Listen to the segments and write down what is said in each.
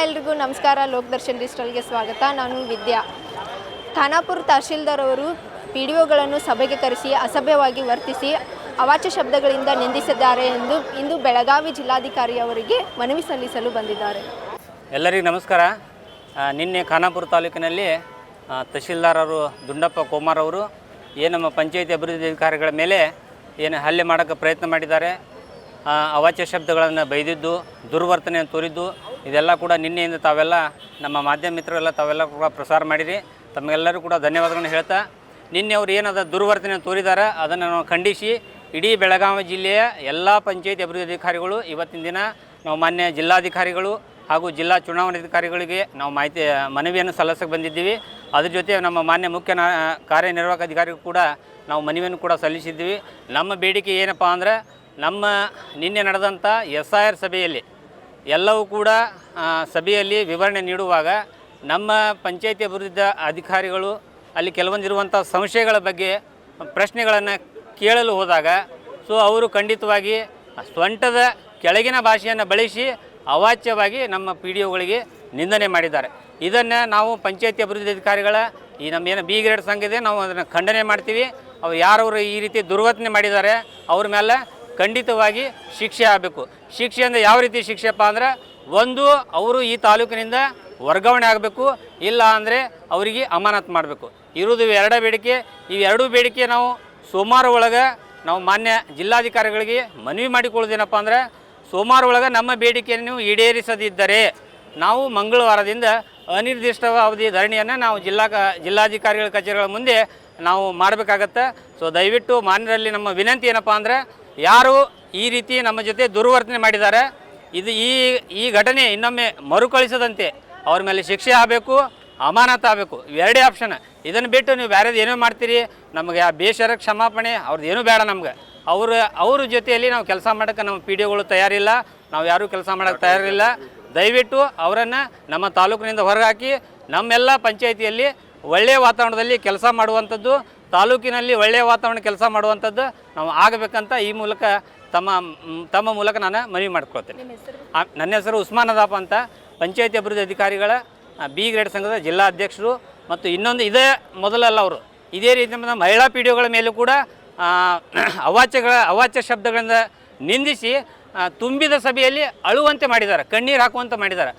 ಎಲ್ರಿಗೂ ನಮಸ್ಕಾರ. ಲೋಕದರ್ಶನ್ ಡಿಜಿಟಲ್ಗೆ ಸ್ವಾಗತ. ನಾನು ವಿದ್ಯಾ. ಖಾನಾಪುರ ತಹಶೀಲ್ದಾರ್ ಅವರು PDOಗಳನ್ನು ಸಭೆಗೆ ಕರೆಸಿ ಅಸಭ್ಯವಾಗಿ ವರ್ತಿಸಿ ಅವಾಚ್ಯ ಶಬ್ದಗಳಿಂದ ನಿಂದಿಸಿದ್ದಾರೆ ಎಂದು ಇಂದು ಬೆಳಗಾವಿ ಜಿಲ್ಲಾಧಿಕಾರಿ ಅವರಿಗೆ ಮನವಿ ಸಲ್ಲಿಸಲು ಬಂದಿದ್ದಾರೆ. ಎಲ್ಲರಿಗೂ ನಮಸ್ಕಾರ. ನಿನ್ನೆ ಖಾನಾಪುರ ತಾಲೂಕಿನಲ್ಲಿ ತಹಶೀಲ್ದಾರ್ ಅವರು ದುಂಡಪ್ಪ ಕೋಮಾರ್ ಅವರು ನಮ್ಮ ಪಂಚಾಯತಿ ಅಭಿವೃದ್ಧಿ ಅಧಿಕಾರಿಗಳ ಮೇಲೆ ಹಲ್ಲೆ ಮಾಡೋಕ್ಕೆ ಪ್ರಯತ್ನ ಮಾಡಿದ್ದಾರೆ. ಅವಾಚ್ಯ ಶಬ್ದಗಳನ್ನು ಬೈದಿದ್ದು, ದುರ್ವರ್ತನೆಯನ್ನು ತೋರಿದ್ದು, ಇದೆಲ್ಲ ಕೂಡ ನಿನ್ನೆಯಿಂದ ತಾವೆಲ್ಲ ನಮ್ಮ ಮಾಧ್ಯಮ ಮಿತ್ರರೆಲ್ಲ ತಾವೆಲ್ಲ ಕೂಡ ಪ್ರಸಾರ ಮಾಡಿರಿ. ತಮಗೆಲ್ಲರೂ ಕೂಡ ಧನ್ಯವಾದಗಳನ್ನು ಹೇಳ್ತಾ, ನಿನ್ನೆ ಅವರು ಏನದ ದುರ್ವರ್ತನೆ ತೋರಿದ್ದಾರೆ ಅದನ್ನು ನಾವು ಖಂಡಿಸಿ ಇಡೀ ಬೆಳಗಾವಿ ಜಿಲ್ಲೆಯ ಎಲ್ಲ ಪಂಚಾಯತಿ ಅಭಿವೃದ್ಧಿ ಅಧಿಕಾರಿಗಳು ಇವತ್ತಿನ ದಿನ ನಾವು ಮಾನ್ಯ ಜಿಲ್ಲಾಧಿಕಾರಿಗಳು ಹಾಗೂ ಜಿಲ್ಲಾ ಚುನಾವಣಾಧಿಕಾರಿಗಳಿಗೆ ನಾವು ಮನವಿಯನ್ನು ಸಲ್ಲಿಸಕ್ಕೆ ಬಂದಿದ್ದೀವಿ. ಅದ್ರ ಜೊತೆ ನಮ್ಮ ಮಾನ್ಯ ಮುಖ್ಯ ಕಾರ್ಯನಿರ್ವಾಹಕ ಅಧಿಕಾರಿಗಳು ಕೂಡ ನಾವು ಮನವಿಯನ್ನು ಕೂಡ ಸಲ್ಲಿಸಿದ್ದೀವಿ. ನಮ್ಮ ಬೇಡಿಕೆ ಏನಪ್ಪ ಅಂದರೆ, ನಮ್ಮ ನಿನ್ನೆ ನಡೆದಂಥ SIR ಸಭೆಯಲ್ಲಿ ಎಲ್ಲವೂ ಕೂಡ ಸಭೆಯಲ್ಲಿ ವಿವರಣೆ ನೀಡುವಾಗ ನಮ್ಮ ಪಂಚಾಯತಿ ಅಭಿವೃದ್ಧಿ ಅಧಿಕಾರಿಗಳು ಅಲ್ಲಿ ಕೆಲವೊಂದಿರುವಂಥ ಸಂಶಯಗಳ ಬಗ್ಗೆ ಪ್ರಶ್ನೆಗಳನ್ನು ಕೇಳಲು ಹೋದಾಗ ಅವರು ಖಂಡಿತವಾಗಿ ಸ್ವಂಟದ ಕೆಳಗಿನ ಭಾಷೆಯನ್ನು ಬಳಸಿ ಅವಾಚ್ಯವಾಗಿ ನಮ್ಮ PDOಗಳಿಗೆ ನಿಂದನೆ ಮಾಡಿದ್ದಾರೆ. ಇದನ್ನು ನಾವು ಪಂಚಾಯತಿ ಅಭಿವೃದ್ಧಿ ಅಧಿಕಾರಿಗಳ ನಮ್ಮ B ಗ್ರೇಡ್ ಸಂಘ ಇದೆ, ನಾವು ಅದನ್ನು ಖಂಡನೆ ಮಾಡ್ತೀವಿ. ಅವ್ರು ಯಾರವರು ಈ ರೀತಿ ದುರ್ವರ್ತನೆ ಮಾಡಿದ್ದಾರೆ ಅವ್ರ ಮೇಲೆ ಖಂಡಿತವಾಗಿ ಶಿಕ್ಷೆ ಆಗಬೇಕು. ಶಿಕ್ಷೆ ಅಂದರೆ ಯಾವ ರೀತಿ ಶಿಕ್ಷೆಪ್ಪ ಅಂದರೆ, ಒಂದು ಅವರು ಈ ತಾಲೂಕಿನಿಂದ ವರ್ಗಾವಣೆ ಆಗಬೇಕು, ಇಲ್ಲ ಅಂದರೆ ಅವರಿಗೆ ಅಮಾನತು ಮಾಡಬೇಕು. ಇರೋದು ಎರಡೇ ಬೇಡಿಕೆ. ಇವೆರಡೂ ಬೇಡಿಕೆ ನಾವು ಸೋಮವಾರ ಒಳಗೆ ನಾವು ಮಾನ್ಯ ಜಿಲ್ಲಾಧಿಕಾರಿಗಳಿಗೆ ಮನವಿ ಮಾಡಿಕೊಳ್ಳೋದೇನಪ್ಪ ಅಂದರೆ, ಸೋಮವಾರ ಒಳಗೆ ನಮ್ಮ ಬೇಡಿಕೆಯನ್ನು ಈಡೇರಿಸದಿದ್ದರೆ ನಾವು ಮಂಗಳವಾರದಿಂದ ಅನಿರ್ದಿಷ್ಟಾವಧಿ ಧರಣಿಯನ್ನು ನಾವು ಜಿಲ್ಲಾಧಿಕಾರಿಗಳ ಕಚೇರಿಗಳ ಮುಂದೆ ನಾವು ಮಾಡಬೇಕಾಗತ್ತೆ. ದಯವಿಟ್ಟು ಮಾನ್ಯರಲ್ಲಿ ನಮ್ಮ ವಿನಂತಿ ಏನಪ್ಪ ಅಂದರೆ, ಯಾರು ಈ ರೀತಿ ನಮ್ಮ ಜೊತೆ ದುರ್ವರ್ತನೆ ಮಾಡಿದ್ದಾರೆ, ಇದು ಈ ಘಟನೆ ಇನ್ನೊಮ್ಮೆ ಮರುಕಳಿಸದಂತೆ ಅವ್ರ ಮೇಲೆ ಶಿಕ್ಷೆ ಆಗಬೇಕು, ಅಮಾನತು ಆಗಬೇಕು. ಎರಡೇ ಆಪ್ಷನ್. ಇದನ್ನು ಬಿಟ್ಟು ನೀವು ಬೇರೆದು ಏನೋ ಮಾಡ್ತೀರಿ, ನಮಗೆ ಆ ಬೇಷರ ಕ್ಷಮಾಪಣೆ ಅವ್ರದ್ದು ಏನೂ ಬೇಡ. ನಮ್ಗೆ ಅವ್ರ ಜೊತೆಯಲ್ಲಿ ನಾವು ಕೆಲಸ ಮಾಡೋಕ್ಕೆ ನಮ್ಮ PDOಗಳು ತಯಾರಿಲ್ಲ, ನಾವು ಯಾರೂ ಕೆಲಸ ಮಾಡೋಕ್ಕೆ ತಯಾರಿಲ್ಲ. ದಯವಿಟ್ಟು ಅವರನ್ನು ನಮ್ಮ ತಾಲೂಕಿನಿಂದ ಹೊರಹಾಕಿ ನಮ್ಮೆಲ್ಲ ಪಂಚಾಯಿತಿಯಲ್ಲಿ ಒಳ್ಳೆಯ ವಾತಾವರಣದಲ್ಲಿ ಕೆಲಸ ಮಾಡುವಂಥದ್ದು, ತಾಲೂಕಿನಲ್ಲಿ ಒಳ್ಳೆಯ ವಾತಾವರಣ ಕೆಲಸ ಮಾಡುವಂಥದ್ದು ನಾವು ಆಗಬೇಕಂತ ಈ ಮೂಲಕ ತಮ್ಮ ಮೂಲಕ ನಾನು ಮನವಿ ಮಾಡ್ಕೊಳ್ತೇನೆ. ನನ್ನ ಹೆಸರು ಉಸ್ಮಾನ್ ಅದಾಪ ಅಂತ, ಪಂಚಾಯತಿ ಅಭಿವೃದ್ಧಿ ಅಧಿಕಾರಿಗಳ B ಗ್ರೇಡ್ ಸಂಘದ ಜಿಲ್ಲಾ ಅಧ್ಯಕ್ಷರು. ಮತ್ತು ಇನ್ನೊಂದು ಇದೇ ಮೊದಲಲ್ಲ, ಅವರು ಇದೇ ರೀತಿ ಮಹಿಳಾ PDOಗಳ ಮೇಲೂ ಕೂಡ ಅವಾಚ್ಯ ಶಬ್ದಗಳಿಂದ ನಿಂದಿಸಿ ತುಂಬಿದ ಸಭೆಯಲ್ಲಿ ಅಳುವಂತೆ ಮಾಡಿದ್ದಾರೆ, ಕಣ್ಣೀರು ಹಾಕುವಂತೆ ಮಾಡಿದ್ದಾರೆ.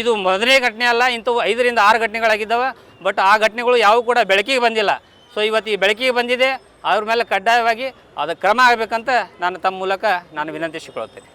ಇದು ಮೊದಲನೇ ಘಟನೆ ಅಲ್ಲ, ಇಂಥವು 5 ರಿಂದ 6 ಘಟನೆಗಳಾಗಿದ್ದಾವೆ. ಬಟ್ ಆ ಘಟನೆಗಳು ಯಾವುವು ಕೂಡ ಬೆಳಕಿಗೆ ಬಂದಿಲ್ಲ. ಇವತ್ತು ಈ ಬೆಳಕಿಗೆ ಬಂದಿದೆ, ಅವ್ರ ಮೇಲೆ ಕಡ್ಡಾಯವಾಗಿ ಅದು ಕ್ರಮ ಆಗಬೇಕಂತ ನಾನು ತಮ್ಮ ಮೂಲಕ ವಿನಂತಿಸಿಕೊಳ್ತೇನೆ.